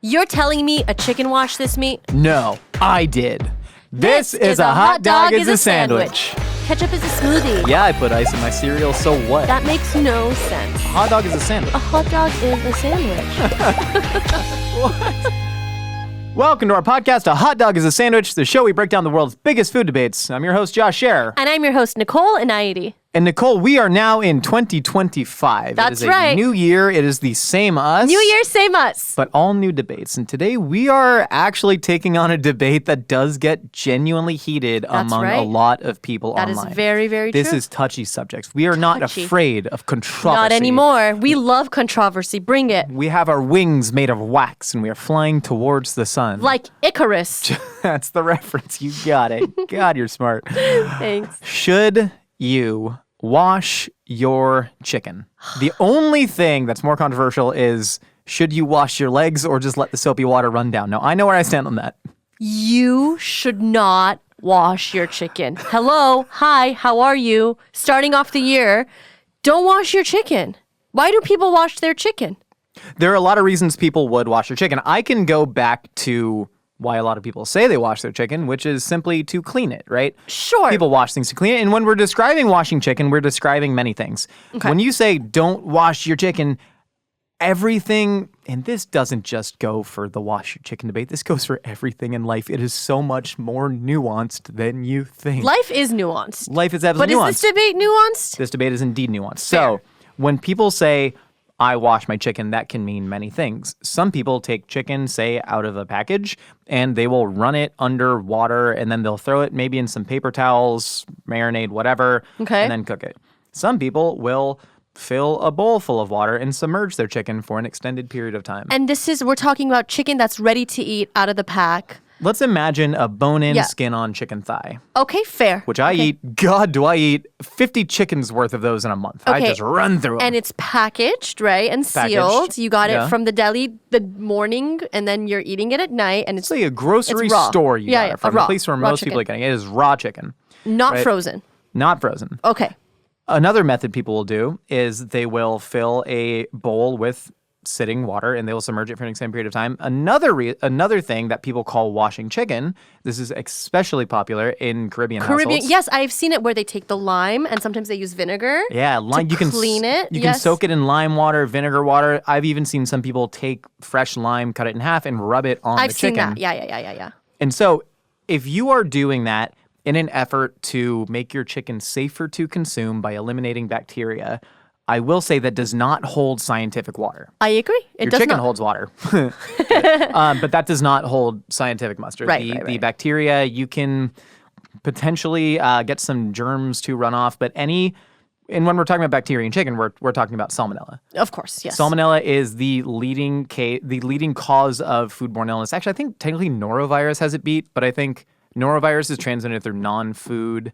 You're telling me a chicken washed this meat? No, I did. This is a hot dog is a sandwich. Ketchup is a smoothie. Yeah, I put ice in my cereal, so what? That makes no sense. A hot dog is a sandwich. A hot dog is a sandwich. What? Welcome to our podcast, A Hot Dog is a Sandwich, the show we break down the world's biggest food debates. I'm your host, Josh Scherer. And I'm your host, Nicole Inaidi. And Nicole, we are now in 2025. That's it is right. A new year. It is the same us. New year, same us. But all new debates. And today we are actually taking on a debate that does get genuinely heated among a lot of people online. That is very, very true. This is touchy subjects. We are not afraid of controversy. Not anymore. We love controversy. Bring it. We have our wings made of wax and we are flying towards the sun. Like Icarus. That's the reference. You got it. God, you're smart. Thanks. Should you wash your chicken? The only thing that's more controversial is, should you wash your legs or just let the soapy water run down? Now, I know where I stand on that. You should not wash your chicken. Hello, hi, how are you? Starting off the year, don't wash your chicken. Why do people wash their chicken? There are a lot of reasons people would wash their chicken. I can go back to why a lot of people say they wash their chicken, which is simply to clean it, right? Sure. People wash things to clean it. And when we're describing washing chicken, we're describing many things. Okay. When you say don't wash your chicken, everything, and this doesn't just go for the wash your chicken debate, this goes for everything in life. It is so much more nuanced than you think. Life is nuanced. Life is absolutely nuanced. But is this debate nuanced? This debate is indeed nuanced. Fair. So when people say, I wash my chicken, that can mean many things. Some people take chicken, say, out of a package, and they will run it under water, and then they'll throw it maybe in some paper towels, marinade, whatever, and then cook it. Some people will fill a bowl full of water and submerge their chicken for an extended period of time. And we're talking about chicken that's ready to eat out of the pack. Let's imagine a bone-in, skin-on chicken thigh. Okay, fair. Which I eat. God, do I eat 50 chickens worth of those in a month. I just run through them. And it's packaged, right? And sealed. You got it from the deli the morning, and then you're eating it at night. And it's like a grocery store you got it from. The place where most people are getting it is raw chicken. Not frozen. Not frozen. Okay. Another method people will do is they will fill a bowl with sitting water and they will submerge it for an extended period of time. Another thing that people call washing chicken, this is especially popular in Caribbean households. Yes, I've seen it where they take the lime and sometimes they use vinegar. Yeah, lime. You can clean it. You can soak it in lime water, vinegar water. I've even seen some people take fresh lime, cut it in half, and rub it on the chicken. I've seen that. Yeah. And so, if you are doing that in an effort to make your chicken safer to consume by eliminating bacteria, I will say that does not hold scientific water. I agree. Your chicken holds water. But that does not hold scientific muster. Right. The bacteria, you can potentially get some germs to run off, but and when we're talking about bacteria in chicken, we're talking about Salmonella. Of course, yes. Salmonella is the leading cause of foodborne illness. Actually, I think technically norovirus has it beat, but I think norovirus is transmitted through non-food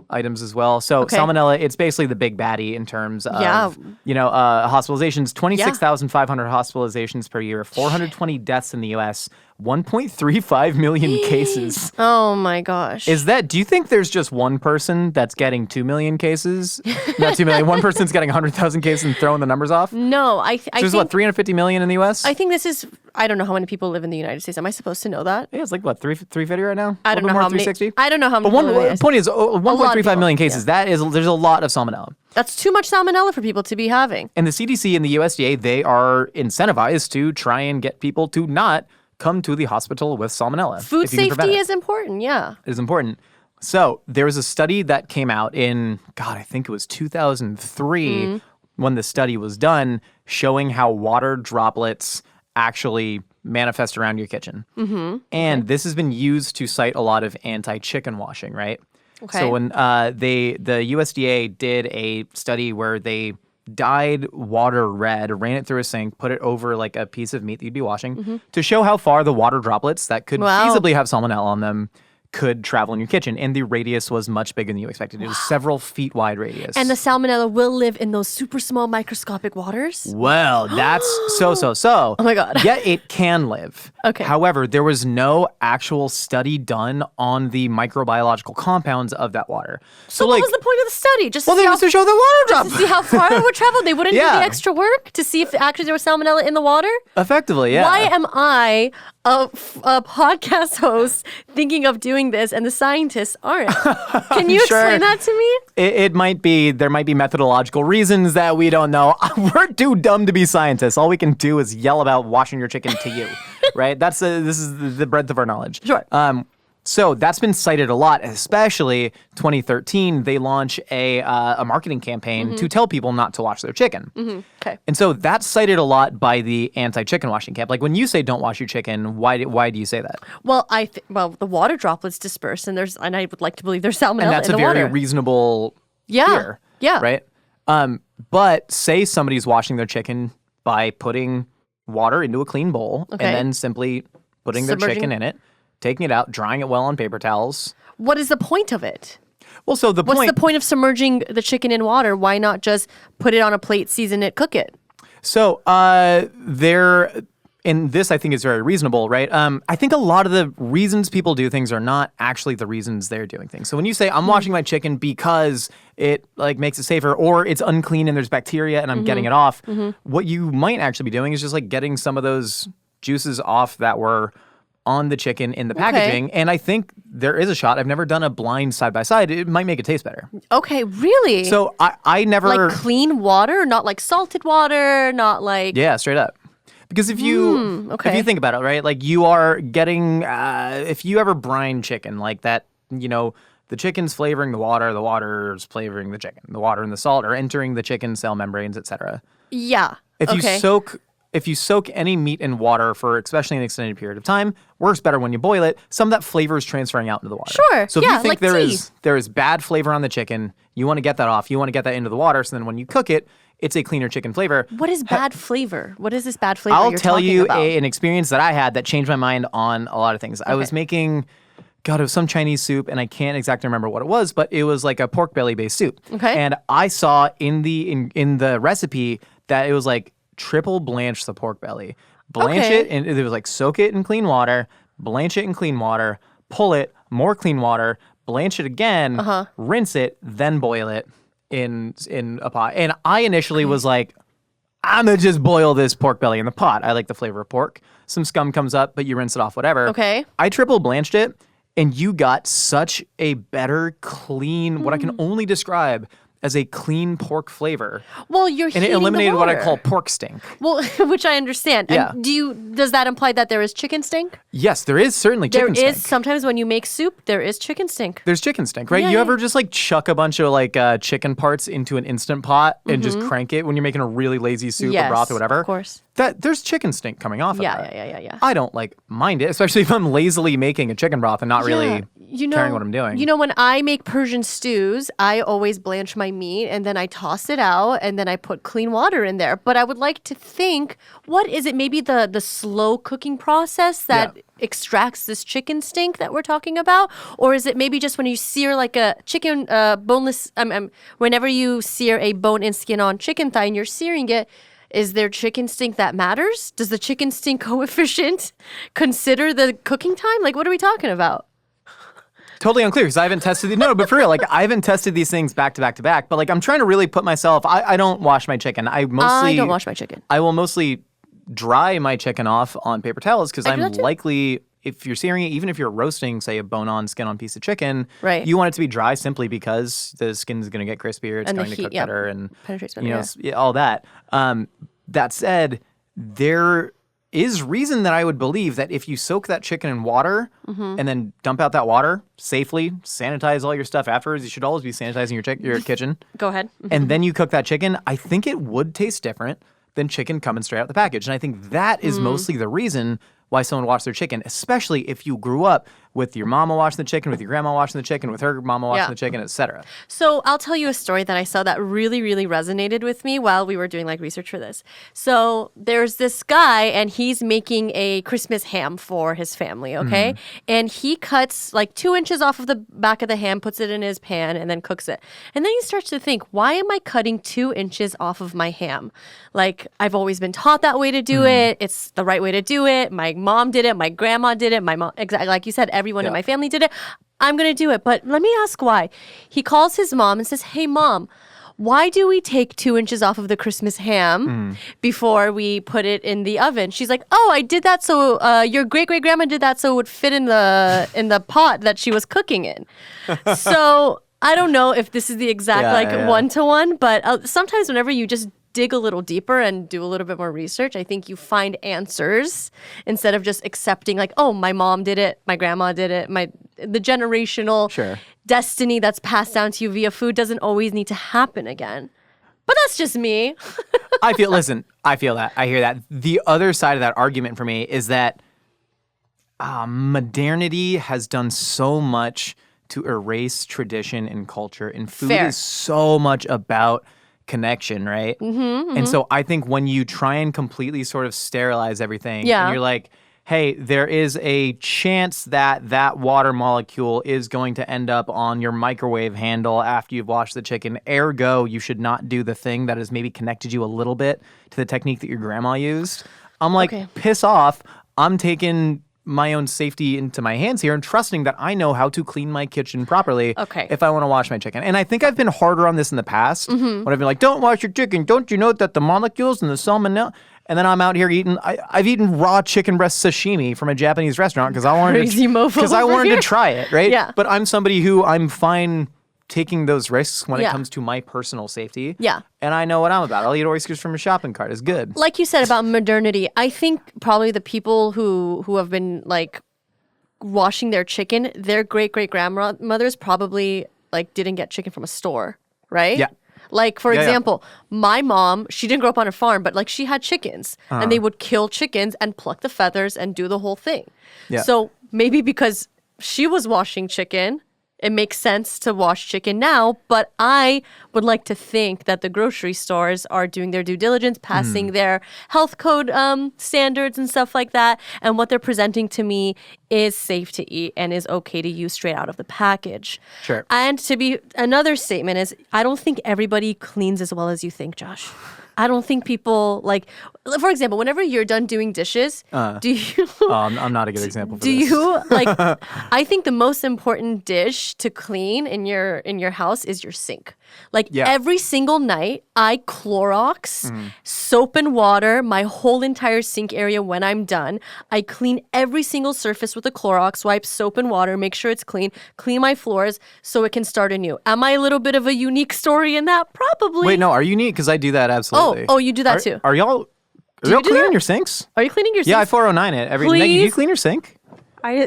items as well. So Salmonella, it's basically the big baddie in terms of, hospitalizations. 26,500 hospitalizations per year, 420 deaths in the U.S., 1.35 million cases. Oh my gosh. Do you think there's just one person that's getting 2 million cases? Not 2 million. One person's getting 100,000 cases and throwing the numbers off? No, I think... There's 350 million in the U.S.? I think this is... I don't know how many people live in the United States. Am I supposed to know that? Yeah, it's like, 350 right now? I don't know how many. 360? I don't know how many. But the point is, 1.35 million cases. Yeah. There's a lot of Salmonella. That's too much Salmonella for people to be having. And the CDC and the USDA, they are incentivized to try and get people to not come to the hospital with Salmonella. Food safety is important, yeah. It is important. So there was a study that came out in, I think it was 2003 when the study was done, showing how water droplets actually manifest around your kitchen. Mm-hmm. And this has been used to cite a lot of anti-chicken washing, right? Okay. So when the USDA did a study where they dyed water red, ran it through a sink, put it over like a piece of meat that you'd be washing to show how far the water droplets that could feasibly have Salmonella on them could travel in your kitchen. And the radius was much bigger than you expected. It was several feet wide radius. And the salmonella will live in those super small microscopic waters? Well, that's so. Oh my God. Yeah, it can live. Okay. However, there was no actual study done on the microbiological compounds of that water. So what was the point of the study? Just Well, they used to show the water to drop. see how far it would travel? They wouldn't do Yeah. the extra work to see if actually there was salmonella in the water? Effectively, yeah. Why am I, a podcast host, thinking of doing this and the scientists aren't? Can you Sure. explain that to me? It might be, there might be methodological reasons that we don't know. We're too dumb to be scientists. All we can do is yell about washing your chicken to you, right? This is the breadth of our knowledge. Sure. So that's been cited a lot, especially 2013. They launch a marketing campaign to tell people not to wash their chicken. Okay. And so that's cited a lot by the anti-chicken washing camp. Like when you say don't wash your chicken, why do you say that? Well, the water droplets disperse, and I would like to believe there's salmonella in And that's the a very water. reasonable Yeah. fear. Yeah. Right? But say somebody's washing their chicken by putting water into a clean bowl Okay. and then simply putting their Submerging. chicken in it, taking it out, drying it well on paper towels. What is the point of it? Well, so What's the point of submerging the chicken in water? Why not just put it on a plate, season it, cook it? So and this I think is very reasonable, right? I think a lot of the reasons people do things are not actually the reasons they're doing things. So when you say I'm washing my chicken because it like makes it safer, or it's unclean and there's bacteria and I'm getting it off, what you might actually be doing is just like getting some of those juices off that were on the chicken in the packaging. And I think there is a shot. I've never done a blind side by side. It might make it taste better. Okay, really? So I never like clean water, not like salted water, not like Yeah, straight up. Because if you think about it, right, like you are getting, if you ever brine chicken like that, the chicken's flavoring the water's flavoring the chicken, the water and the salt are entering the chicken cell membranes, etc. Yeah. If you soak any meat in water for especially an extended period of time, works better when you boil it. Some of that flavor is transferring out into the water. Sure. So if you think like there is bad flavor on the chicken, you want to get that off. You want to get that into the water. So then when you cook it, it's a cleaner chicken flavor. What is bad flavor? What is this bad flavor I'll you're tell talking you about? an experience that I had that changed my mind on a lot of things. I was making, it was some Chinese soup, and I can't exactly remember what it was, but it was like a pork belly based soup. Okay. And I saw in the recipe that it was like triple blanch the pork belly. Blanch it, and it was like soak it in clean water, blanch it in clean water, pull it, more clean water, blanch it again, rinse it, then boil it in a pot. And I initially was like, I'm gonna just boil this pork belly in the pot. I like the flavor of pork. Some scum comes up, but you rinse it off, whatever. Okay. I triple blanched it, and you got such a better, clean, what I can only describe as a clean pork flavor. Well, you're And heating it eliminated the what I water. call pork stink. Well, which I understand. Yeah. And does that imply that there is chicken stink? Yes, there is certainly chicken There is stink. sometimes when you make soup, there is chicken stink. There's chicken stink, right? Yeah, You yeah. ever just like chuck a bunch of like chicken parts into an Instant Pot and just crank it when you're making a really lazy soup or broth or whatever? Of course. There's chicken stink coming off of that. Yeah. I don't like mind it, especially if I'm lazily making a chicken broth and not really caring what I'm doing. You know, when I make Persian stews, I always blanch my meat and then I toss it out and then I put clean water in there. But I would like to think, what is it? Maybe the slow cooking process that extracts this chicken stink that we're talking about? Or is it maybe just when you sear like a chicken boneless, whenever you sear a bone-in skin-on chicken thigh and you're searing it, is there chicken stink that matters? Does the chicken stink coefficient consider the cooking time? Like, what are we talking about? Totally unclear because I haven't tested no, but for real, like I haven't tested these things back to back to back. But like I'm trying to really put myself. I don't wash my chicken. I don't wash my chicken. I will mostly dry my chicken off on paper towels because I'm that too. likely, if you're searing it, even if you're roasting, say a bone-on, skin-on piece of chicken, Right. you want it to be dry simply because the skin is going to get crispier, it's And the going to heat, cook yeah, better, and penetrates better, all that. That said, there is reason that I would believe that if you soak that chicken in water and then dump out that water safely, sanitize all your stuff afterwards. You should always be sanitizing your kitchen. Go ahead. And then you cook that chicken, I think it would taste different than chicken coming straight out the package. And I think that is mostly the reason why someone washed their chicken, especially if you grew up with your mama washing the chicken, with your grandma washing the chicken, with her mama washing the chicken, etc. So I'll tell you a story that I saw that really, really resonated with me while we were doing like research for this. So there's this guy and he's making a Christmas ham for his family, okay? And he cuts like 2 inches off of the back of the ham, puts it in his pan, and then cooks it. And then he starts to think, why am I cutting 2 inches off of my ham? Like, I've always been taught that way to do it. It's the right way to do it. My mom did it. My grandma did it. My mom, exactly like you said, everyone in my family did it. I'm going to do it. But let me ask why. He calls his mom and says, hey, Mom, why do we take 2 inches off of the Christmas ham before we put it in the oven? She's like, oh, I did that so your great-great-grandma did that so it would fit in the pot that she was cooking in. So I don't know if this is the exact one-to-one, but sometimes whenever you just dig a little deeper and do a little bit more research, I think you find answers instead of just accepting like, oh, my mom did it, my grandma did it, the generational destiny that's passed down to you via food doesn't always need to happen again. But that's just me. I feel that. I hear that. The other side of that argument for me is that modernity has done so much to erase tradition and culture, and food is so much about connection, right? And so I think when you try and completely sort of sterilize everything, and you're like, hey, there is a chance that that water molecule is going to end up on your microwave handle after you've washed the chicken. Ergo, you should not do the thing that has maybe connected you a little bit to the technique that your grandma used. I'm like, piss off. I'm taking my own safety into my hands here and trusting that I know how to clean my kitchen properly if I want to wash my chicken. And I think I've been harder on this in the past when I've been like, don't wash your chicken. Don't you know that the molecules and the salmonella... And then I'm out here eating. I've eaten raw chicken breast sashimi from a Japanese restaurant because I wanted to try it, right? Yeah. But I'm somebody who I'm fine taking those risks when it comes to my personal safety. Yeah. And I know what I'm about. I'll eat oysters from a shopping cart. It's good. Like you said about modernity, I think probably the people who have been like washing their chicken, their great-great-grandmothers probably like didn't get chicken from a store, right? Yeah. Like, for example, my mom, she didn't grow up on a farm, but like she had chickens and they would kill chickens and pluck the feathers and do the whole thing. Yeah. So maybe because she was washing chicken, it makes sense to wash chicken now, but I would like to think that the grocery stores are doing their due diligence, passing their health code standards and stuff like that, and what they're presenting to me is safe to eat and is okay to use straight out of the package. Sure. And another statement is, I don't think everybody cleans as well as you think, Josh. I don't think people like, for example, whenever you're done doing dishes, do you? I'm not a good example for this. Do you like? I think the most important dish to clean in your house is your sink. Like every single night, I Clorox, soap and water my whole entire sink area when I'm done. I clean every single surface with a Clorox wipe, soap and water, make sure it's clean my floors so it can start anew. Am I a little bit of a unique story in that? Probably. Wait, no, are you neat? Because I do that absolutely. Oh, you do that too. Are y'all cleaning your sinks? Are you cleaning your sinks? Yeah, I 409 it every. Maggie, do you clean your sink?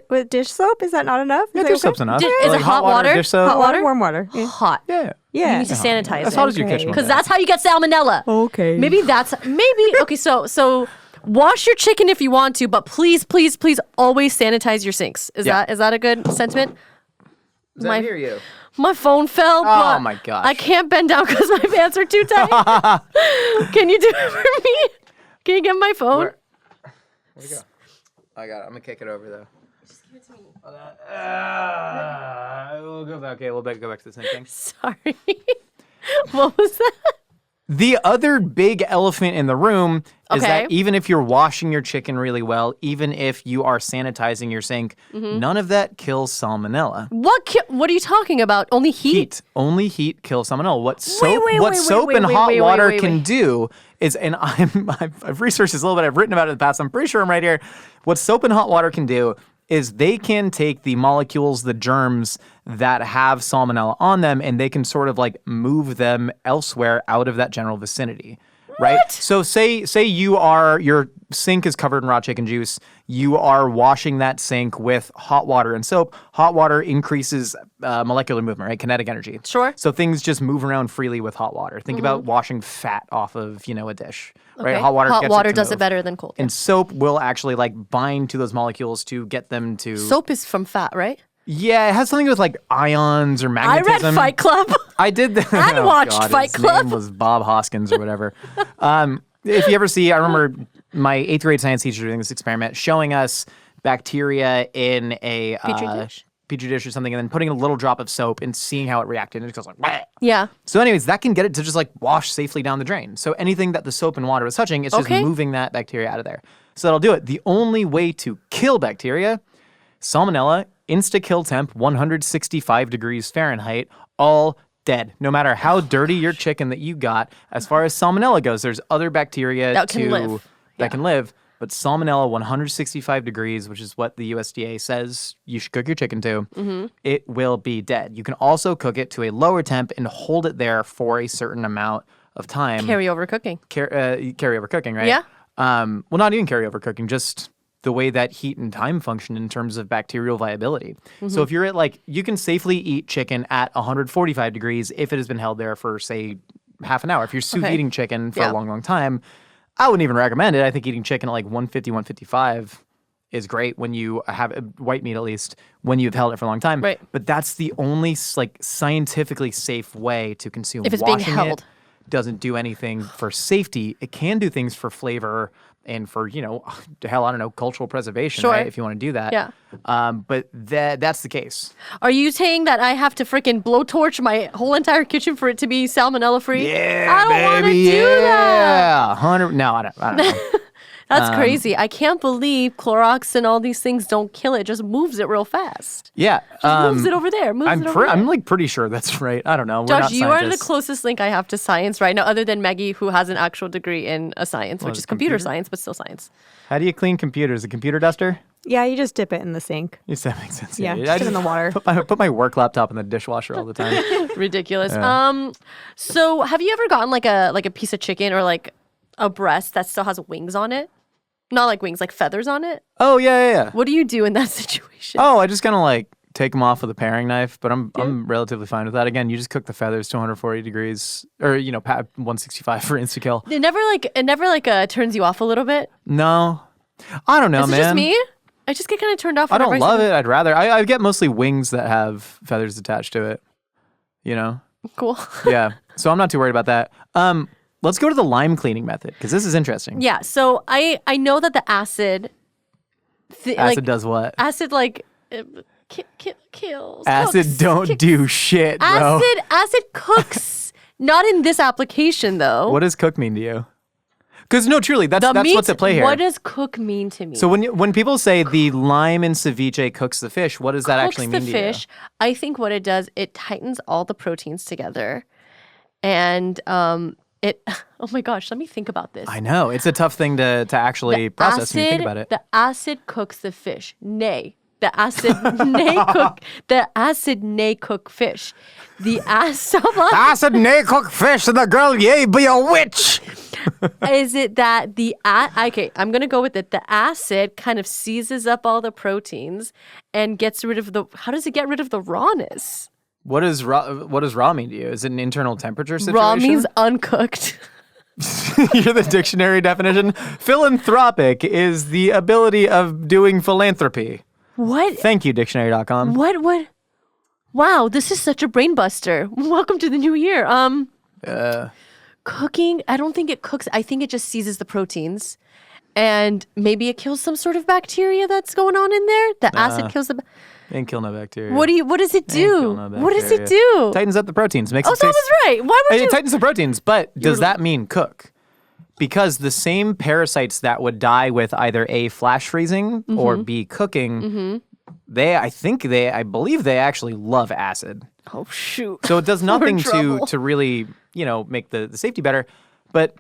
With dish soap, is that not enough? Yeah, dish soap's enough. Is it hot water? Dish soap? Hot water, warm water. Yeah. Hot. Yeah. You need to sanitize it. As hot as your kitchen. Because that's how you get salmonella. Okay. Okay, so wash your chicken if you want to, but please, please, please always sanitize your sinks. Is that a good sentiment? I hear you. My phone fell. Oh my gosh. I can't bend down because my pants are too tight. Can you do it for me? Can you get my phone? Where'd it go? I got it. I'm gonna kick it over though. Just give it to me. We'll go back. Okay, we'll go back to the same thing. Sorry. What was that? The other big elephant in the room is that even if you're washing your chicken really well, even if you are sanitizing your sink, none of that kills salmonella. What are you talking about? Only heat? Only heat kills salmonella. What soap and hot water can do is, and I've researched this a little bit, I've written about it in the past, I'm pretty sure I'm right here. What soap and hot water can do is they can take the molecules, the germs that have salmonella on them, and they can sort of like move them elsewhere out of that general vicinity. right? So say your sink is covered in raw chicken juice. You are washing that sink with hot water and soap. Hot water increases molecular movement, right? Kinetic energy. Sure. So things just move around freely with hot water. Think about washing fat off of, a dish, right? Okay. Hot water does it move. better than cold. And soap will actually like bind to those molecules to get them to. Soap is from fat, right? Yeah, it has something with like ions or I magnetism. read Fight Club. I did that. And watched Fight his Club. name was Bob Hoskins or whatever. If you ever see, I remember my 8th grade science teacher doing this experiment, showing us bacteria in a petri dish or something, and then putting a little drop of soap and seeing how it reacted. And it goes like, Bleh. Yeah. So anyways, that can get it to just like wash safely down the drain. So anything that the soap and water is touching, it's just moving that bacteria out of there. So that'll do it. The only way to kill bacteria, Salmonella, insta-kill temp, 165 degrees Fahrenheit, all dead. No matter how dirty your chicken that you got, as far as Salmonella goes, there's other bacteria that can live. But Salmonella, 165 degrees, which is what the USDA says you should cook your chicken to, it will be dead. You can also cook it to a lower temp and hold it there for a certain amount of time. Carryover cooking. Carryover cooking, right? Yeah. Well, not even carryover cooking, just the way that heat and time function in terms of bacterial viability. So if you're at you can safely eat chicken at 145 degrees if it has been held there for, say, half an hour. If you're sous eating chicken for a long, long time, I wouldn't even recommend it. I think eating chicken at 150, 155 is great when you have white meat, at least, when you've held it for a long time. Right. But that's the only scientifically safe way to consume. If it's being Washing held. it doesn't do anything for safety. It can do things for flavor and for, cultural preservation, right? If you want to do that. Yeah. But that's the case. Are you saying that I have to freaking blowtorch my whole entire kitchen for it to be salmonella free? Yeah, I don't want to baby, do that. 100. No, I don't know. That's crazy. I can't believe Clorox and all these things don't kill it. It just moves it real fast. Yeah. Moves it over there. I'm pretty sure that's right. I don't know. We're Josh, not you are the scientists. closest link I have to science right now, other than Maggie, who has an actual degree in a science, which is computer science, but still science. How do you clean computers? A computer duster? Yeah, you just dip it in the sink. Yes, that makes sense. Yeah, I just get in the water. Put my work laptop in the dishwasher all the time. Ridiculous. So have you ever gotten like a piece of chicken or like a breast that still has wings on it? Not like wings, like feathers on it? Oh, yeah. What do you do in that situation? Oh, I just kind of take them off with a paring knife, but I'm relatively fine with that. Again, you just cook the feathers to 140 degrees, or 165 for insta kill. It never turns you off a little bit. No, I don't know, Is man. it just me? I just get kind of turned off. I don't love it. I'd rather. I get mostly wings that have feathers attached to it. Cool. Yeah. So I'm not too worried about that. Let's go to the lime cleaning method because this is interesting. Yeah. So I know that the acid. Acid does what? Acid kills. Acid don't do shit, bro. Acid cooks. Not in this application though. What does cook mean to you? Because no, truly, that's what's at play here. What does cook mean to me? So when people say the lime in ceviche cooks the fish, what does that actually mean to you? Cooks the fish. I think what it does, it tightens all the proteins together, and it. Oh my gosh, let me think about this. I know it's a tough thing to actually process when you think about it. The acid cooks the fish. Nay. The acid nay cook fish. The acid nay cook fish and the girl yay be a witch. Is it that okay, I'm gonna go with it. The acid kind of seizes up all the proteins and gets rid of how does it get rid of the rawness? What does raw mean to you? Is it an internal temperature situation? Raw means uncooked. You're the dictionary definition. Philanthropic is the ability of doing philanthropy. What? Thank you, dictionary.com. What? Wow, this is such a brain buster. Welcome to the new year. Cooking, I don't think it cooks. I think it just seizes the proteins. And maybe it kills some sort of bacteria that's going on in there. The acid kills the Ain't kill no bacteria. What does it do? What does it do? Tightens up the proteins. Makes so I was right. Why would you? It tightens the proteins, but does that mean cook? Because the same parasites that would die with either A, flash freezing or B, cooking, I believe they actually love acid. Oh, shoot. So it does nothing to really, make the safety better. But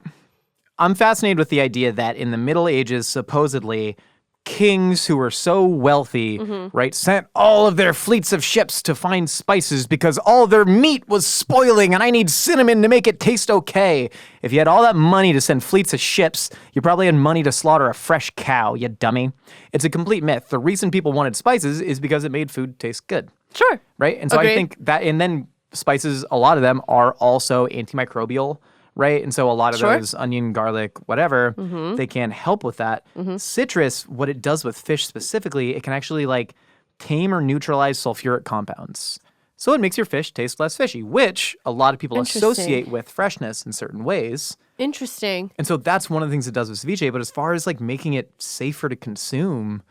I'm fascinated with the idea that in the Middle Ages, supposedly, kings who were so wealthy, right, sent all of their fleets of ships to find spices because all their meat was spoiling and I need cinnamon to make it taste okay. If you had all that money to send fleets of ships, you probably had money to slaughter a fresh cow, you dummy. It's a complete myth. The reason people wanted spices is because it made food taste good. Sure. Right? And so Agreed. I think that, and then spices, a lot of them are also antimicrobial, right? And so a lot of Sure. those onion, garlic, whatever, they can help with that. Citrus, what it does with fish specifically, it can actually like tame or neutralize sulfuric compounds. So it makes your fish taste less fishy, which a lot of people Interesting. associate with freshness in certain ways. Interesting. And so that's one of the things it does with ceviche. But as far as like making it safer to consume,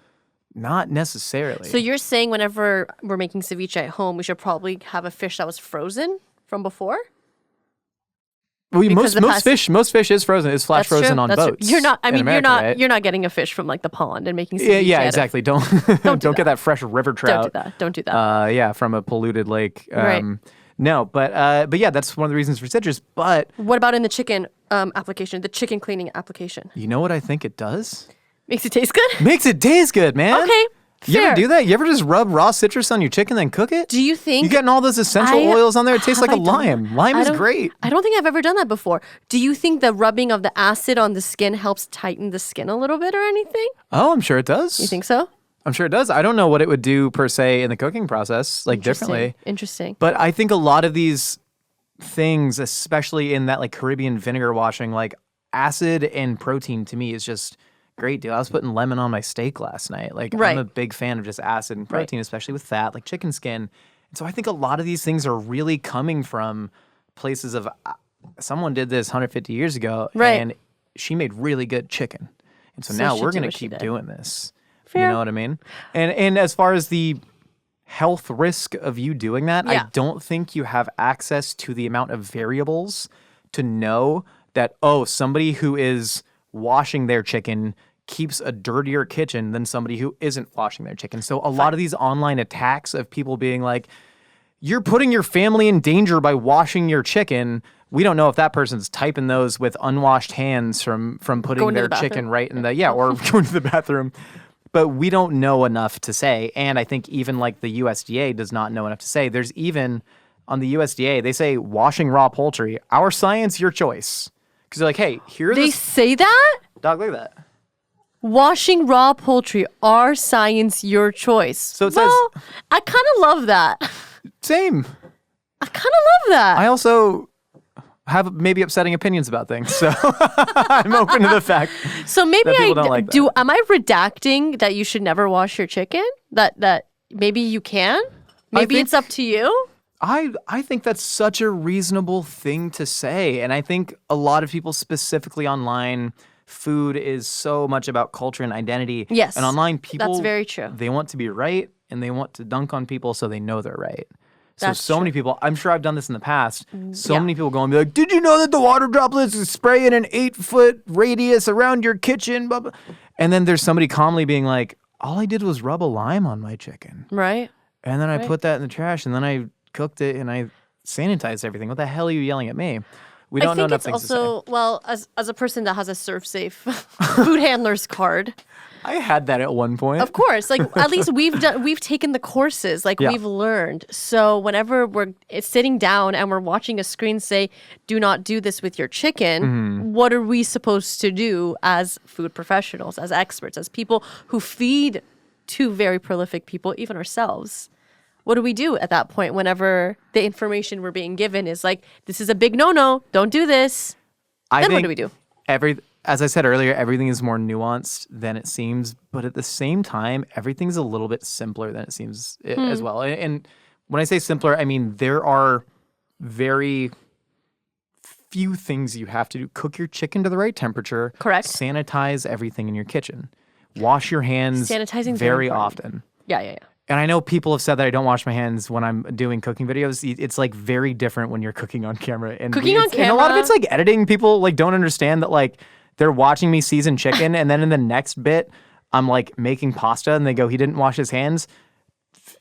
not necessarily. So you're saying whenever we're making ceviche at home, we should probably have a fish that was frozen from before? Well, because most fish is frozen. It's flash That's frozen true. on That's true. boats. You're not. I in mean, America, right? you're not getting a fish from like the pond and making ceviche. Yeah, out of- exactly. Don't don't get that fresh river trout. Don't do that. Yeah, from a polluted lake. Right. No, but yeah, that's one of the reasons for citrus. But What about in the chicken application, the chicken cleaning application? you know what I think it does? Makes it taste good? Makes it taste good, man. Okay, You ever fair. do that? You ever just rub raw citrus on your chicken then cook it? Do you think You getting all those essential I- oils on there? It tastes have like a I done lime. that? Lime I is don't- great. I don't think I've ever done that before. Do you think the rubbing of the acid on the skin helps tighten the skin a little bit or anything? Oh, I'm sure it does. You think so? I'm sure it does. I don't know what it would do per se in the cooking process, like differently. Interesting. But I think a lot of these things, especially in that like Caribbean vinegar washing, like acid and protein to me is just great, dude. I was putting lemon on my steak last night. Like Right. I'm a big fan of just acid and protein, especially with fat, like chicken skin. And so I think a lot of these things are really coming from places of someone did this 150 years ago Right. and she made really good chicken. And so So now she we're did going what to she keep did. doing this. Fair. You know what I mean? And as far as the health risk of you doing that, Yeah. I don't think you have access to the amount of variables to know that, oh, somebody who is washing their chicken keeps a dirtier kitchen than somebody who isn't washing their chicken. So a lot of these online attacks of people being like, you're putting your family in danger by washing your chicken. We don't know if that person's typing those with unwashed hands from putting Going to their the bathroom. chicken right in the, or going to the bathroom. But we don't know enough to say. And I think even like the USDA does not know enough to say. There's even on the USDA, they say washing raw poultry, our science, your choice. Because they're like, hey, here's They this say that? dog, look at that. Washing raw poultry, our science, your choice. So it says- well, I kind of love that. Same. I kind of love that. I also have maybe upsetting opinions about things. So I'm open to the fact. So maybe that I people don't like do. Am I redacting that you should never wash your chicken? That maybe you can. Maybe think- it's up to you. I think that's such a reasonable thing to say. And I think a lot of people, specifically online, food is so much about culture and identity. Yes, And online people, that's very true. They want to be right and they want to dunk on people so they know they're right. So That's so many people, I'm sure I've done this in the past, so yeah. many people go and be like, did you know that the water droplets spray in an 8-foot radius around your kitchen? Blah, blah. And then there's somebody calmly being like, all I did was rub a lime on my chicken. Right. And then I put that in the trash and then I cooked it and I sanitized everything. What the hell are you yelling at me? We don't know I think enough it's things to say. also well as a person that has a ServSafe food handler's card. I had that at one point. Of course, like at least we've taken the courses, like Yeah. we've learned. So whenever it's sitting down and we're watching a screen say, "Do not do this with your chicken," Mm-hmm. what are we supposed to do as food professionals, as experts, as people who feed to very prolific people, even ourselves? What do we do at that point whenever the information we're being given is like, "This is a big no-no. Don't do this." I Then what think do we do? As I said earlier, everything is more nuanced than it seems, but at the same time, everything's a little bit simpler than it seems as well. And when I say simpler, I mean there are very few things you have to do. Cook your chicken to the right temperature. Correct. Sanitize everything in your kitchen. Wash your hands Sanitizing very often. Yeah. And I know people have said that I don't wash my hands when I'm doing cooking videos. It's like very different when you're cooking on camera. And Cooking on and a lot of camera- it's like editing. People like don't understand that like they're watching me season chicken and then in the next bit I'm like making pasta and they go, he didn't wash his hands.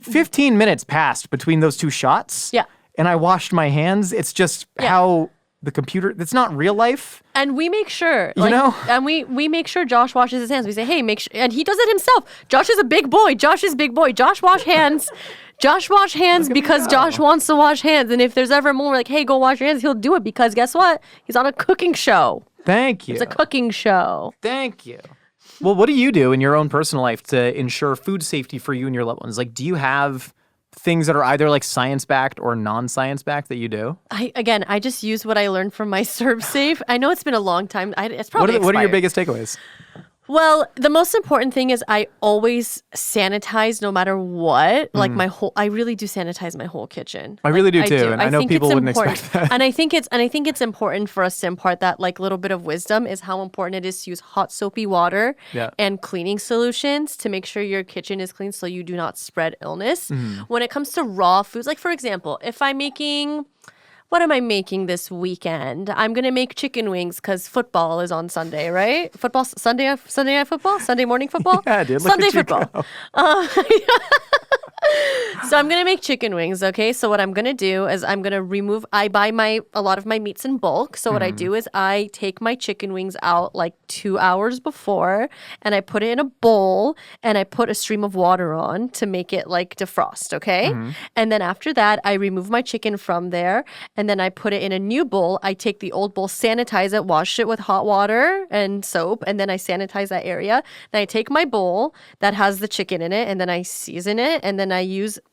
15 minutes passed between those two shots. Yeah. And I washed my hands. It's just Yeah. how the computer. It's not real life. And we make sure, You know? and we make sure Josh washes his hands. We say, hey, make sure, and he does it himself. Josh is a big boy. Josh is big boy. Josh wash hands. Josh wash hands because Josh wants to wash hands. And if there's ever a moment like, hey, go wash your hands, he'll do it because guess what? He's on a cooking show. Thank you. It's a cooking show. Thank you. Well, what do you do in your own personal life to ensure food safety for you and your loved ones? Like, do you have things that are either like science-backed or non-science-backed that you do? I just use what I learned from my ServSafe. I know it's been a long time. It's probably What are your expired. biggest takeaways? Well, the most important thing is I always sanitize no matter what. Like I really do sanitize my whole kitchen. I really do too, and I know think people it's wouldn't important. expect that. And I think it's important for us to impart that like little bit of wisdom is how important it is to use hot soapy water Yeah. and cleaning solutions to make sure your kitchen is clean so you do not spread illness. When it comes to raw foods, like for example, if I'm making what am I making this weekend? I'm going to make chicken wings because football is on Sunday, right? Football, Sunday night football? Sunday morning football? Yeah, dude, look Sunday at you football. go. So I'm going to make chicken wings, okay? So what I'm going to do is I'm going to I buy a lot of my meats in bulk. So what I do is I take my chicken wings out like 2 hours before and I put it in a bowl and I put a stream of water on to make it like defrost, okay? And then after that, I remove my chicken from there and then I put it in a new bowl. I take the old bowl, sanitize it, wash it with hot water and soap, and then I sanitize that area. Then I take my bowl that has the chicken in it and then I season it and then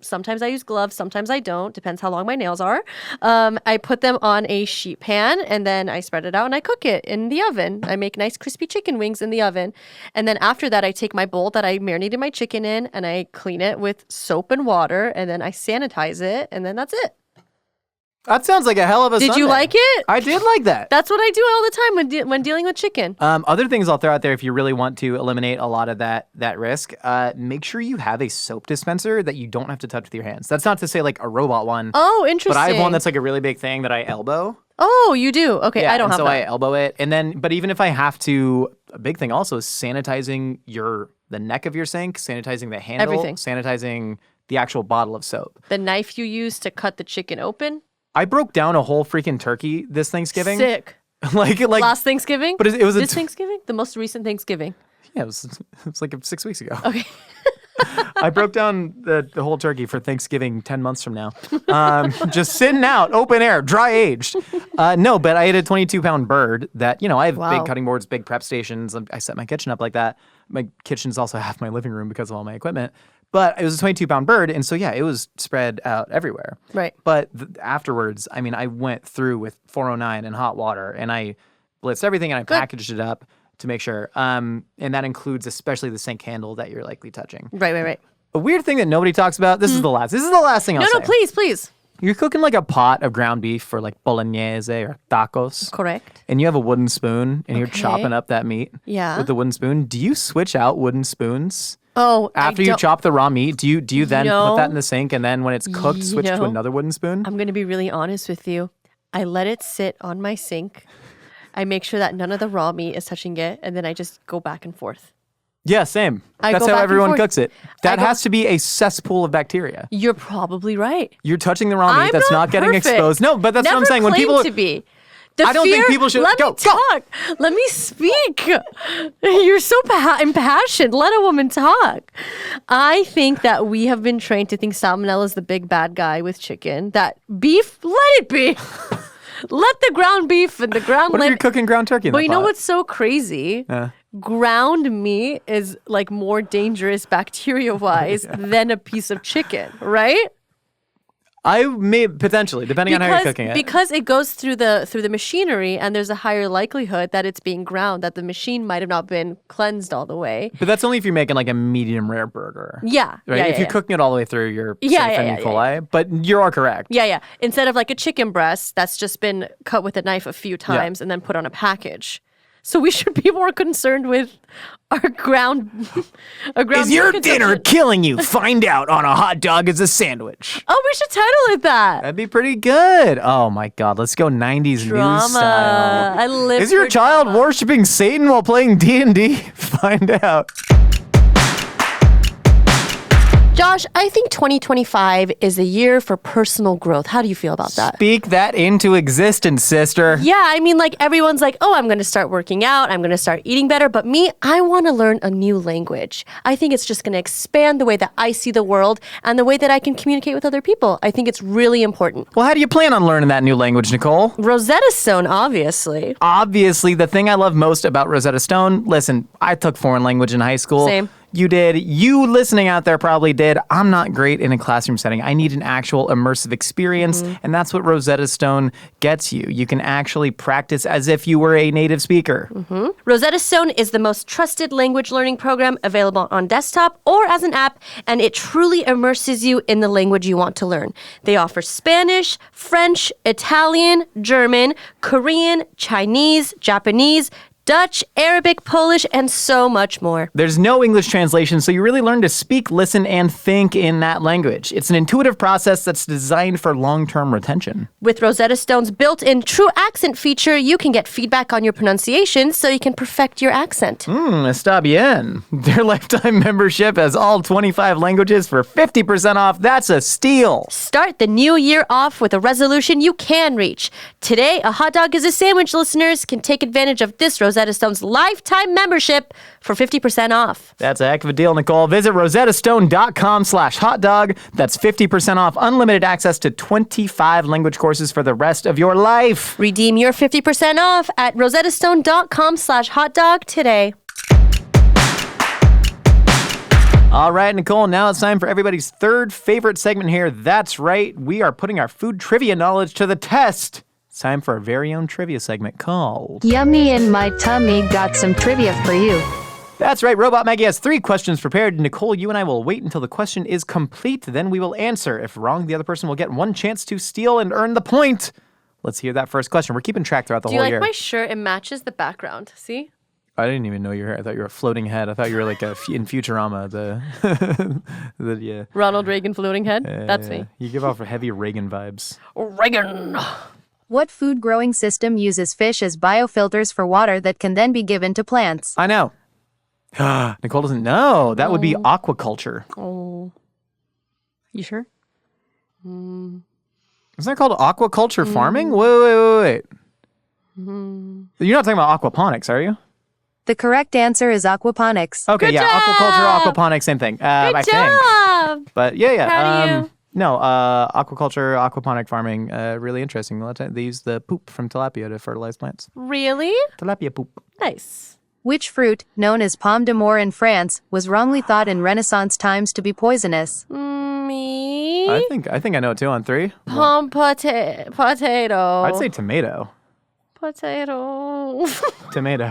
sometimes I use gloves, sometimes I don't, depends how long my nails are. I put them on a sheet pan and then I spread it out and I cook it in the oven. I make nice crispy chicken wings in the oven. And then after that, I take my bowl that I marinated my chicken in and I clean it with soap and water and then I sanitize it and then that's it. That sounds like a hell of a Did Sunday. you like it? I did like that. That's what I do all the time when dealing with chicken. Other things I'll throw out there if you really want to eliminate a lot of that risk, make sure you have a soap dispenser that you don't have to touch with your hands. That's not to say like a robot one, Oh, interesting. but I have one that's like a really big thing that I elbow. Oh, you do? Okay, Yeah, I don't and have so that. I elbow it. And then, but even if I have to, a big thing also is sanitizing the neck of your sink, sanitizing the handle, Everything. sanitizing the actual bottle of soap. The knife you use to cut the chicken open? I broke down a whole freaking turkey this Thanksgiving. Sick. like Last Thanksgiving? But it was This Thanksgiving? The most recent Thanksgiving. yeah, it was like 6 weeks ago. Okay. I broke down the whole turkey for Thanksgiving 10 months from now. Just sitting out, open air, dry aged. No, but I had a 22-pound bird that, I have Wow. big cutting boards, big prep stations. I set my kitchen up like that. My kitchen's also half my living room because of all my equipment. But it was a 22-pound bird. And so, yeah, it was spread out everywhere. Right. But afterwards, I mean, I went through with 409 and hot water and I blitzed everything and I packaged it up to make sure. And that includes especially the sink handle that you're likely touching. Right. A weird thing that nobody talks about. This is the last. This is the last thing I'll say. No, please. You're cooking like a pot of ground beef for like bolognese or tacos. Correct. And you have a wooden spoon and you're Okay. chopping up that meat. Yeah. With the wooden spoon. Do you switch out wooden spoons? Oh, After you chop the raw meat, do you then put that in the sink and then when it's cooked, switch to No. another wooden spoon? I'm going to be really honest with you. I let it sit on my sink. I make sure that none of the raw meat is touching it, and then I just go back and forth. Yeah, same. I That's go how back and everyone forth. cooks it. That go- has to be a cesspool of bacteria. You're probably right. You're touching the raw meat I'm that's not getting perfect. exposed. No, but that's what I'm saying. When Never people claimed to be. The I don't think fear- people should- Let go, me talk. Let me speak. You're so impassioned. Let a woman talk. I think that we have been trained to think Salmonella is the big bad guy with chicken. That beef, let it be. Let the ground beef and the ground What if lamb. you're cooking ground turkey in But the you know pot? what's so crazy? Ground meat is like more dangerous bacteria-wise than a piece of chicken, right? I may potentially, depending on how you're cooking it. Because it goes through the machinery and there's a higher likelihood that it's being ground, that the machine might have not been cleansed all the way. But that's only if you're making like a medium rare burger. Yeah. Right? Yeah, if yeah, you're yeah. cooking it all the way through, you're Yeah, safe yeah, and yeah, E. coli. But you are correct. Yeah. Instead of like a chicken breast that's just been cut with a knife a few times and then put on a package. So we should be more concerned with our ground. Is your dinner killing you? Find out on a hot dog is a sandwich. Oh, we should title it that. That'd be pretty good. Oh my God, let's go 90s Drama. news style. I live Is your for child drama. worshiping Satan while playing D&D? Find out. Josh Josh, I think 2025 is a year for personal growth. How do you feel about that? Speak that into existence, sister. Yeah, I mean, like everyone's like, oh, I'm going to start working out. I'm going to start eating better. But me, I want to learn a new language. I think it's just going to expand the way that I see the world and the way that I can communicate with other people. I think it's really important. Well, how do you plan on learning that new language, Nicole? Rosetta Stone, obviously. Obviously, the thing I love most about Rosetta Stone, listen, I took foreign language in high school. Same. You did. You listening out there probably did. I'm not great in a classroom setting. I need an actual immersive experience, and that's what Rosetta Stone gets you. You can actually practice as if you were a native speaker. Rosetta Stone is the most trusted language learning program available on desktop or as an app, and it truly immerses you in the language you want to learn. They offer Spanish, French, Italian, German, Korean, Chinese, Japanese, Dutch, Arabic, Polish, and so much more. There's no English translation, so you really learn to speak, listen, and think in that language. It's an intuitive process that's designed for long-term retention. With Rosetta Stone's built-in true accent feature, you can get feedback on your pronunciation so you can perfect your accent. Está bien. Their lifetime membership has all 25 languages for 50% off. That's a steal. Start the new year off with a resolution you can reach. Today, a hot dog is a sandwich listeners can take advantage of this Rosetta Stone's lifetime membership for 50% off. That's a heck of a deal, Nicole. Visit rosettastone.com/hotdog. That's 50% off unlimited access to 25 language courses for the rest of your life. Redeem your 50% off at rosettastone.com/hotdog today. All right, Nicole, now it's time for everybody's third favorite segment here. That's right. We are putting our food trivia knowledge to the test. It's time for our very own trivia segment called Yummy in my tummy, got some trivia for you. That's right. Robot Maggie has 3 questions prepared. Nicole, you and I will wait until the question is complete. Then we will answer. If wrong, the other person will get one chance to steal and earn the point. Let's hear that first question. We're keeping track throughout the whole year. Do you like my shirt? It matches the background. See? I didn't even know you were here. I thought you were a floating head. I thought you were like in Futurama. Yeah. Ronald Reagan floating head? That's me. You give off heavy Reagan vibes. Reagan! What food growing system uses fish as biofilters for water that can then be given to plants? I know. Nicole doesn't know. That would be aquaculture. Oh. You sure? Isn't that called aquaculture farming? Wait. You're not talking about aquaponics, are you? The correct answer is aquaponics. Okay, Good yeah, job! aquaculture, aquaponics, same thing. I Good think. job! But yeah. Proud of you. No, aquaculture, aquaponic farming, really interesting. A lot of times they use the poop from tilapia to fertilize plants. Really? Tilapia poop. Nice. Which fruit, known as pomme d'amour in France, was wrongly thought in Renaissance times to be poisonous? Me? I think I know it too on 3. Potato. I'd say tomato. Potato. Tomato.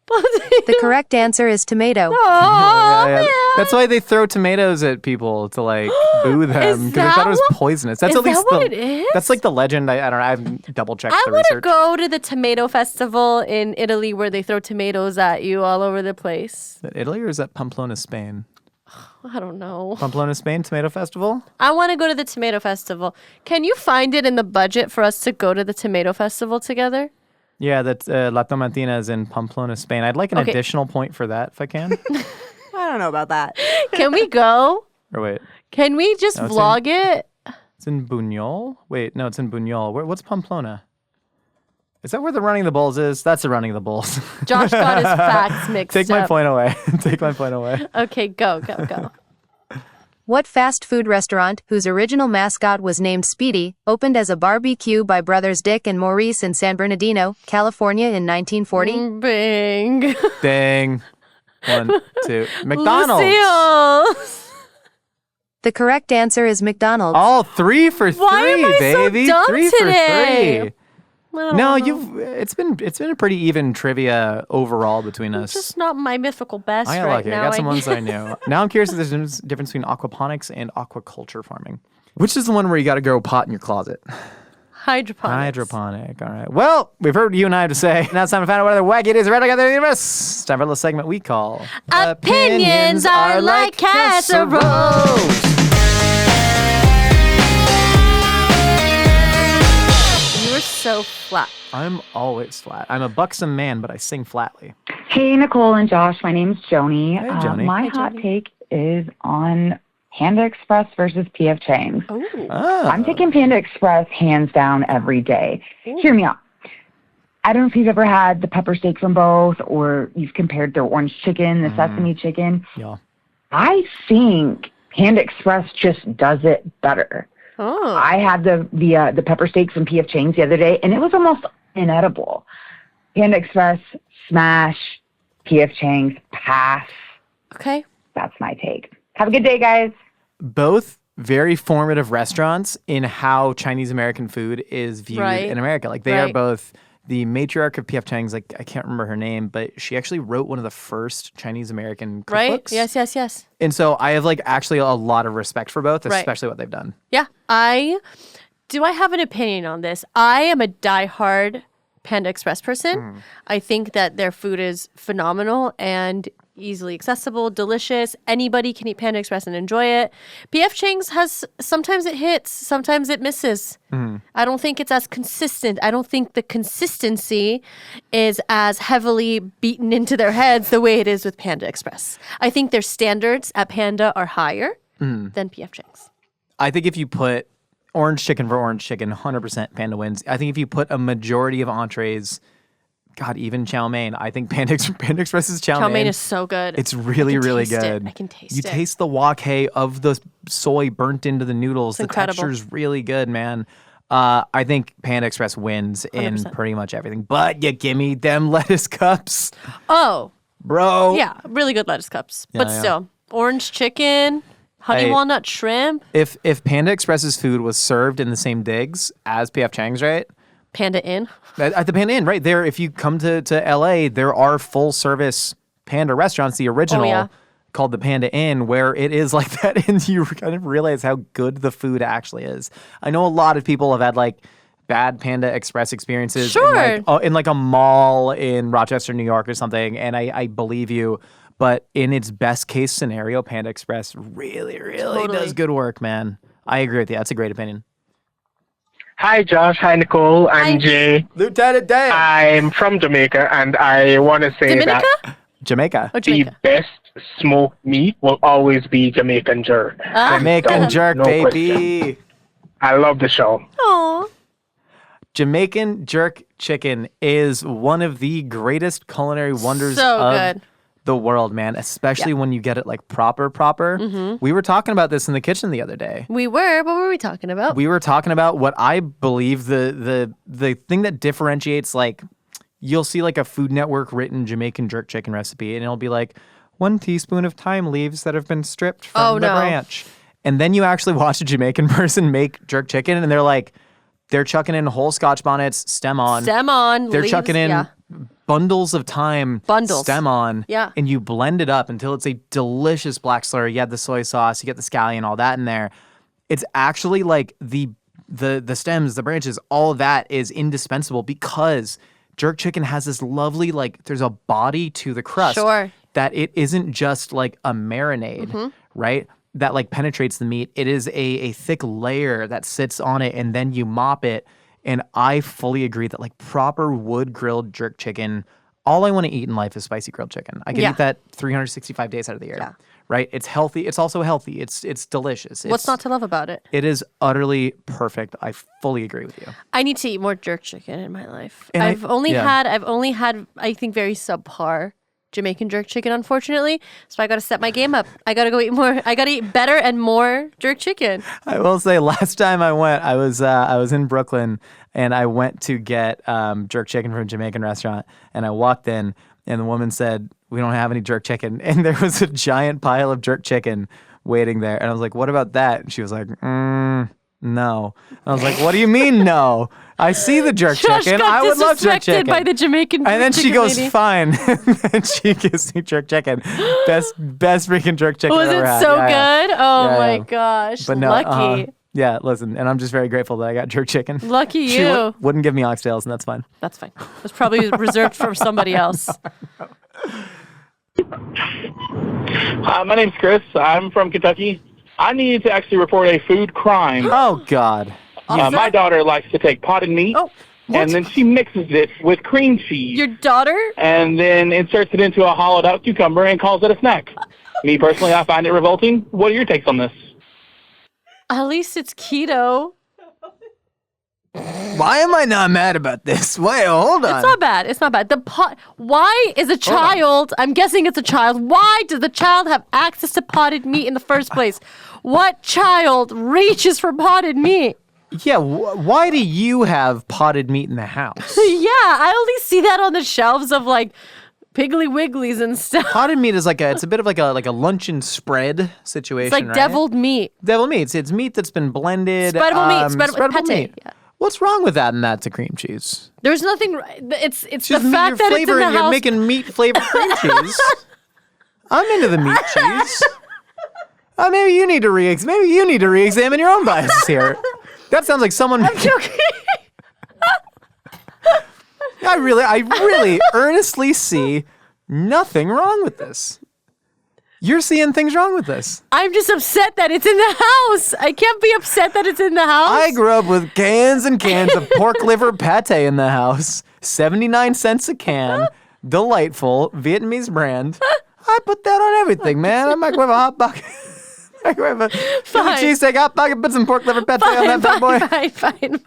The correct answer is tomato. Oh, Yeah. man. That's why they throw tomatoes at people to like boo them because they that thought it was what- poisonous. That's is at least that what it is? That's like the legend. I don't know. I've double checked I the want to research. go to the tomato festival in Italy where they throw tomatoes at you all over the place. Is that Italy or is that Pamplona, Spain? I don't know. Pamplona, Spain, tomato festival? I want to go to the tomato festival. Can you find it in the budget for us to go to the tomato festival together? Yeah, that's La Tomatina is in Pamplona, Spain. I'd like an Okay. additional point for that if I can. I don't know about that. Can we go? Or wait, Can we just No, it's vlog it? it's in Buñol? Wait, no, it's in Buñol. What's Pamplona? Is that where the Running the Bulls is? That's the Running the Bulls. Josh got his facts mixed Take up. my point away. Take my point away. Okay, go. What fast food restaurant, whose original mascot was named Speedy, opened as a barbecue by brothers Dick and Maurice in San Bernardino, California in 1940? Bing. Dang. 1, 2. McDonald's. Lucille's. The correct answer is McDonald's. All 3 for 3, Why am I so baby. dumb 3 today? for 3. I don't No, know. it's been a pretty even trivia overall between us. Just not my mythical best I got right lucky. now. I got some ones I knew. Now I'm curious if there's a difference between aquaponics and aquaculture farming. Which is the one where you got to grow a pot in your closet? Hydroponics. Hydroponic. All right. Well, we've heard what you and I have to say. Now it's time to find out what other wacky it is right out there in the universe. It's time for a little segment we call Opinions are like casseroles. You're so flat. I'm always flat. I'm a buxom man, but I sing flatly. Hey, Nicole and Josh. My name's Joni. Hey, Joni. My Hey, hot Joni. take is on Panda Express versus P.F. Chang's. Oh. I'm taking Panda Express hands down every day. Hear me out. I don't know if you've ever had the pepper steak from both, or you've compared their orange chicken, the sesame chicken. Yeah. I think Panda Express just does it better. Oh. I had the pepper steak from P.F. Chang's the other day, and it was almost inedible. Panda Express, smash. P.F. Chang's, pass. Okay. That's my take. Have a good day, guys. Both very formative restaurants in how Chinese American food is viewed in America. Like they are both the matriarch of P.F. Chang's, like I can't remember her name, but she actually wrote one of the first Chinese American cookbooks. Right. Yes. And so I have like actually a lot of respect for both, especially what they've done. Yeah. I have an opinion on this. I am a diehard Panda Express person. I think that their food is phenomenal and easily accessible, delicious. Anybody can eat Panda Express and enjoy it. P.F. Chang's has, sometimes it hits, sometimes it misses. I don't think it's as consistent. I don't think the consistency is as heavily beaten into their heads the way it is with Panda Express. I think their standards at Panda are higher than P.F. Chang's. I think if you put orange chicken for orange chicken, 100% Panda wins. I think if you put a majority of entrees, God, even chow mein, I think Panda Express's chow mein is so good. It's really, really good. I can taste it. You taste the wok hei of the soy burnt into the noodles. It's incredible. Texture's really good, man. I think Panda Express wins in 100%. pretty much everything. But you give me them lettuce cups. Oh. Bro. Yeah, really good lettuce cups. But yeah. still, orange chicken, honey walnut shrimp. If Panda Express's food was served in the same digs as P.F. Chang's, right? Panda Inn. At the Panda Inn, right there. If you come to LA, there are full service Panda restaurants, the original called the Panda Inn, where it is like that, and you kind of realize how good the food actually is. I know a lot of people have had like bad Panda Express experiences in like a mall in Rochester, New York or something, and I believe you. But in its best case scenario, Panda Express really, really does good work, man. I agree with you. That's a great opinion. Hi, Josh. Hi, Nicole. I'm Jay. Lieutenant Dan. I'm from Jamaica, and I want to say that Jamaica. the best smoked meat will always be Jamaican jerk. Jamaican jerk, baby. Question. I love the show. Aww. Jamaican jerk chicken is one of the greatest culinary wonders of the world, man, especially when you get it like proper. We were talking about this in the kitchen the other day. We were. What were we talking about? We were talking about what I believe the thing that differentiates, like, you'll see like a Food Network written Jamaican jerk chicken recipe, and it'll be like 1 teaspoon of thyme leaves that have been stripped from the branch. And then you actually watch a Jamaican person make jerk chicken, and they're chucking in whole Scotch bonnets, stem on. They're leaves, chucking in bundles of thyme, stem on. Yeah. And you blend it up until it's a delicious black slurry. You add the soy sauce, you get the scallion, all that in there. It's actually like the stems, the branches, all of that is indispensable because jerk chicken has this lovely, like, there's a body to the crust. That it isn't just like a marinade, right? That like penetrates the meat. It is a thick layer that sits on it, and then you mop it. And I fully agree that like proper wood grilled jerk chicken, all I want to eat in life is spicy grilled chicken. I can eat that 365 days out of the year, right? It's healthy. It's also healthy. It's delicious. What's not to love about it? It is utterly perfect. I fully agree with you. I need to eat more jerk chicken in my life. And I've only had I think very subpar Jamaican jerk chicken, unfortunately. So I got to step my game up. I got to go eat more. I got to eat better and more jerk chicken. I will say, last time I went, I was in Brooklyn, and I went to get jerk chicken from a Jamaican restaurant, and I walked in, and the woman said, "We don't have any jerk chicken," and there was a giant pile of jerk chicken waiting there, and I was like, "What about that?" And she was like, "No." And I was like, "What do you mean no? I see the jerk chicken. I would love jerk chicken." By the Jamaican and then she goes, lady. "Fine." And she gives me jerk chicken. Best freaking jerk chicken Was I've ever it had. so Yeah, good? Oh Yeah, my yeah. gosh. But no, Lucky. yeah, listen, and I'm just very grateful that I got jerk chicken. Lucky She you. wouldn't give me oxtails, and that's fine. That's fine. It was probably reserved for somebody else. My name's Chris. I'm from Kentucky. I need to actually report a food crime. Oh, God. My daughter likes to take potted meat, and then she mixes it with cream cheese. Your daughter? And then inserts it into a hollowed-out cucumber and calls it a snack. Me personally, I find it revolting. What are your takes on this? At least it's keto. Why am I not mad about this? Wait, hold on. It's not bad. It's not bad. Why is a child, I'm guessing it's a child, why does the child have access to potted meat in the first place? What child reaches for potted meat? Yeah, why do you have potted meat in the house? Yeah, I only see that on the shelves of like Piggly Wigglies and stuff. Potted meat is it's a bit of like a luncheon spread situation, It's like right? deviled meat. Deviled meat. It's meat that's been blended. Spreadable meat. Spreadable meat. pate. Yeah. What's wrong with adding that to cream cheese? There's nothing. It's Just the fact that it's in the you're house. making meat flavored cream cheese. I'm into the meat cheese. Maybe you need to re-examine your own biases here. That sounds like someone. I'm joking. I really earnestly see nothing wrong with this. You're seeing things wrong with this. I'm just upset that it's in the house. I can't be upset that it's in the house. I grew up with cans and cans of pork liver pate in the house. 79 cents a can. Delightful Vietnamese brand. I put that on everything, man. I microwave a hot bucket. Microwave a cheesesteak hot bucket. Put some pork liver pate on that bad boy. Fine.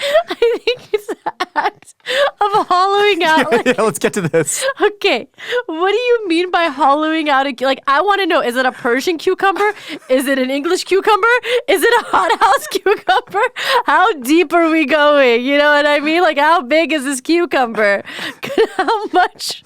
I think it's the act of hollowing out. Yeah, let's get to this. Okay, what do you mean by hollowing out? I want to know, is it a Persian cucumber? Is it an English cucumber? Is it a hothouse cucumber? How deep are we going? You know what I mean? Like, how big is this cucumber? How much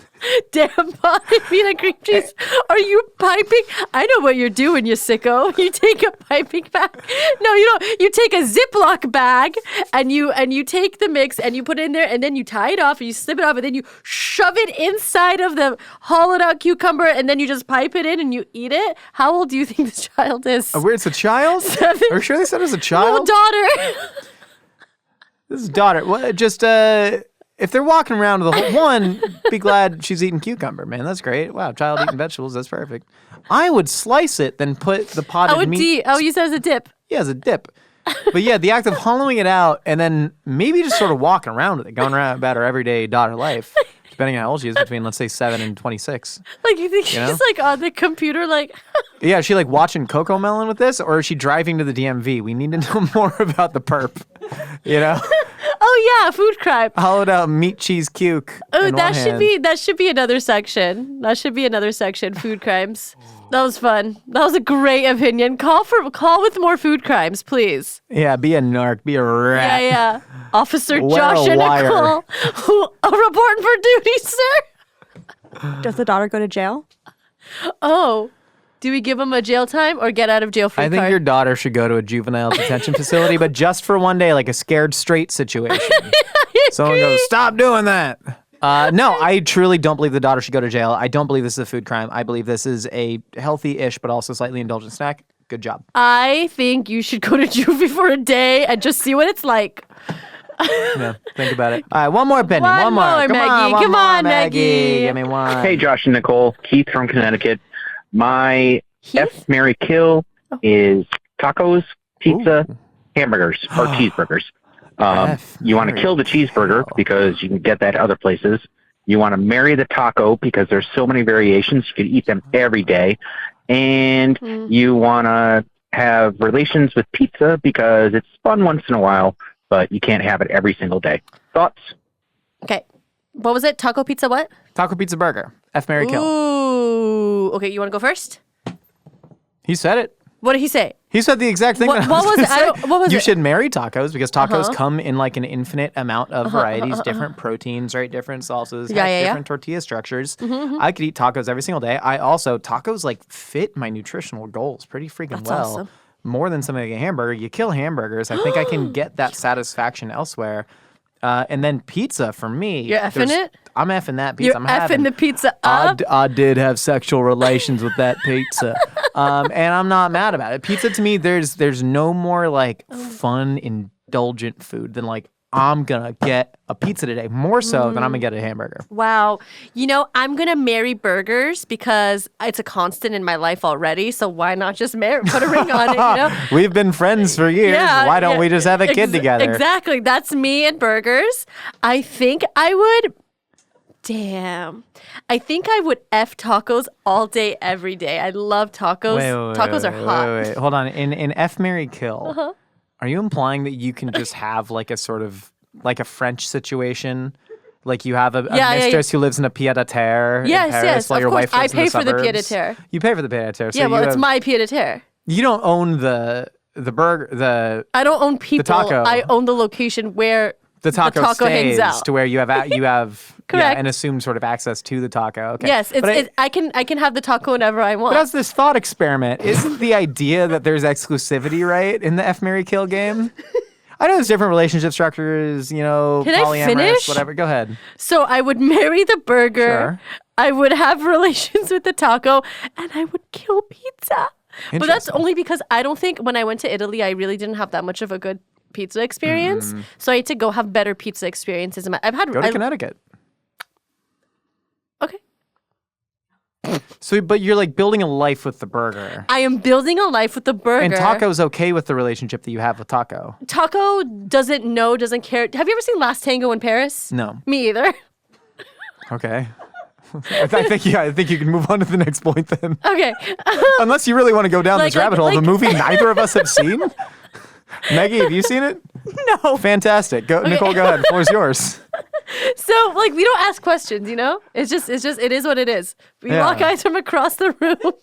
damn potted meat and cream cheese are you piping? I know what you're doing, you sicko. You take a piping bag. No, you don't. You take a Ziploc bag and you take the mix and you put it in there and then you tie it off and you slip it off and then you shove it inside of the hollowed out cucumber and then you just pipe it in and you eat it. How old do you think this child is? Where it's a child? 7. Are you sure they said it was a child? Little daughter. This is daughter. What? Just if they're walking around with a whole one, be glad she's eating cucumber, man. That's great. Wow, child eating vegetables. That's perfect. I would slice it, then put the potted meat. I would use it as a dip. Yeah, as a dip. But yeah, the act of hollowing it out and then maybe just sort of walking around with it, going around about her everyday daughter life, depending on how old she is, between, let's say, 7 and 26. Like, you think she's like on the computer, like. Yeah, is she like watching Coco Melon with this, or is she driving to the DMV? We need to know more about the perp. You know? Oh yeah, food crime. Hollowed out meat, cheese, cuke. Oh, in that one should hand. be another section. That should be another section. Food crimes. That was fun. That was a great opinion. Call with more food crimes, please. Yeah, be a narc, be a rat. Yeah. Officer Wear Josh a and wire. Nicole, reporting for duty, sir. Does the daughter go to jail? Oh, do we give him a jail time or get out of jail free I think card? your daughter should go to a juvenile detention facility, but just for one day, like a scared straight situation. Someone goes, stop doing that. No, I truly don't believe the daughter should go to jail. I don't believe this is a food crime. I believe this is a healthy-ish, but also slightly indulgent snack. Good job. I think you should go to juvie for a day and just see what it's like. Yeah, think about it. All right, one more opinion. One more, Come Maggie. on, one Come more, on, Maggie. Give me one. Hey, Josh and Nicole. Keith from Connecticut. My F, Mary, kill is tacos, pizza, hamburgers, or cheeseburgers. You want to kill the cheeseburger because you can get that other places. You want to marry the taco because there's so many variations. You can eat them every day. And you want to have relations with pizza because it's fun once in a while, but you can't have it every single day. Thoughts? Okay. What was it? Taco pizza what? Taco pizza burger. F, Mary, kill. Ooh. Okay, you want to go first? He said it. What did he say? He said the exact thing. What that I was it? gonna say. What was you it? should marry tacos because tacos come in like an infinite amount of varieties, different proteins, right? Different salsas, different tortilla structures. I could eat tacos every single day. Tacos like fit my nutritional goals pretty freaking well. Awesome. More than something like a hamburger. You kill hamburgers. I think I can get that satisfaction elsewhere. And then pizza for me. You're effing it? I'm effing that pizza. You're I'm effing having the pizza up? I did have sexual relations with that pizza, and I'm not mad about it. Pizza to me, there's no more like fun, indulgent food than like I'm gonna get a pizza today, more so than I'm gonna get a hamburger. Wow. You know, I'm going to marry burgers because it's a constant in my life already. So why not just put a ring on it, you know? We've been friends for years. Why don't we just have a kid together? Exactly. That's me and burgers. I think I would Damn. I think I would F tacos all day, every day. I love tacos. Tacos are hot. Wait. Hold on. In F, Marry, Kill, are you implying that you can just have like a sort of like a French situation? Like you have a mistress who lives in a pied-à-terre in Paris while of your course. wife lives I pay in the for the suburbs? pied-à-terre. You pay for the pied-à-terre. So Yeah, well, it's have, my pied-à-terre. You don't own the burger, I don't own people. taco. I own the location where the taco hangs stays out. to where you have Correct. an assumed sort of access to the taco. Okay. Yes, I can have the taco whenever I want. But as this thought experiment, isn't the idea that there's exclusivity, right, in the F, Marry, Kill game? I know there's different relationship structures, Can polyamorous, I finish? whatever. Go ahead. So I would marry the burger. Sure. I would have relations with the taco, and I would kill pizza. But that's only because I don't think when I went to Italy, I really didn't have that much of a good pizza experience. So I had to go have better pizza experiences. Go to Connecticut. Okay. So, but you're like building a life with the burger. I am building a life with the burger. And Taco's okay with the relationship that you have with Taco. Taco doesn't care. Have you ever seen Last Tango in Paris? No. Me either. Okay. I think you can move on to the next point then. Okay. Unless you really want to go down this rabbit hole of a movie neither of us have seen. Maggie, have you seen it? No. Fantastic. Nicole, go ahead. The floor's yours. So, we don't ask questions, It's just, it is what it is. We lock eyes from across the room.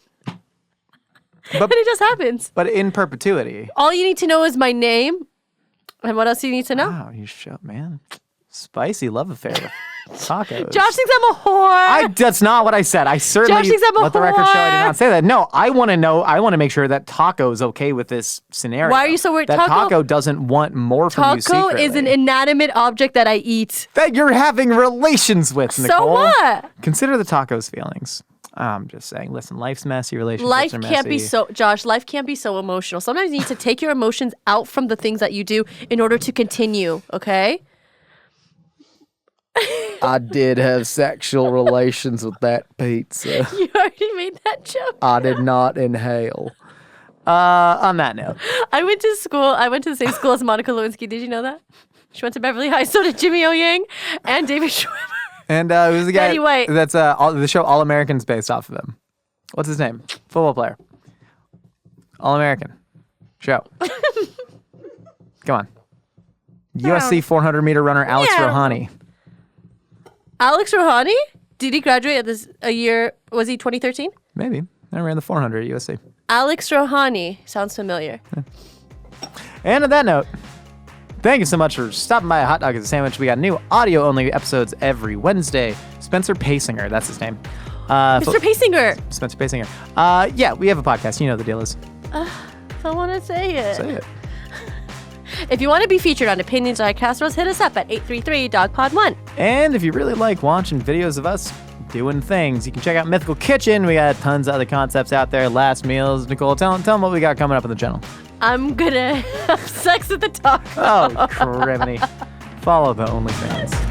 But it just happens. But in perpetuity. All you need to know is my name. And what else do you need to know? Wow, you show, man. Spicy love affair with tacos. Josh thinks I'm a whore. That's not what I said. I certainly Josh thinks I'm a let the record show I did whore. not say that. No, I want to make sure that Taco is okay with this scenario. Why are you so worried? That Taco doesn't want more from you Taco secretly. is an inanimate object that I eat. That you're having relations with, Nicole. So what? Consider the taco's feelings. I'm just saying, listen, life's messy, relationships Life are messy. can't be so, Josh, life can't be so emotional. Sometimes you need to take your emotions out from the things that you do in order to continue, okay? I did have sexual relations with that pizza. You already made that joke. I did not inhale. On that note. I went to the same school as Monica Lewinsky. Did you know that? She went to Beverly High. So did Jimmy O. Yang and David Schwimmer. And who's the guy? Betty White. That's the show All Americans based off of him. What's his name? Football player. All American. Show. Come on. USC 400 meter runner Alex Rohani. Alex Rohani? Did he graduate at a year? Was he 2013? Maybe. I ran the 400 at USC. Alex Rohani. Sounds familiar. And on that note, thank you so much for stopping by a Hot Dog is a Sandwich. We got new audio-only episodes every Wednesday. Spencer Pasinger, that's his name. Mr. Pasinger. Spencer Pasinger. Yeah, we have a podcast. You know the deal is. Don't want to say it. Say it. If you want to be featured on Opinions on Casseroles, hit us up at 833-DOGPOD1. And if you really like watching videos of us doing things, you can check out Mythical Kitchen. We got tons of other concepts out there. Last meals. Nicole, tell them what we got coming up on the channel. I'm gonna have sex with the taco. Oh, criminy. Follow the OnlyFans.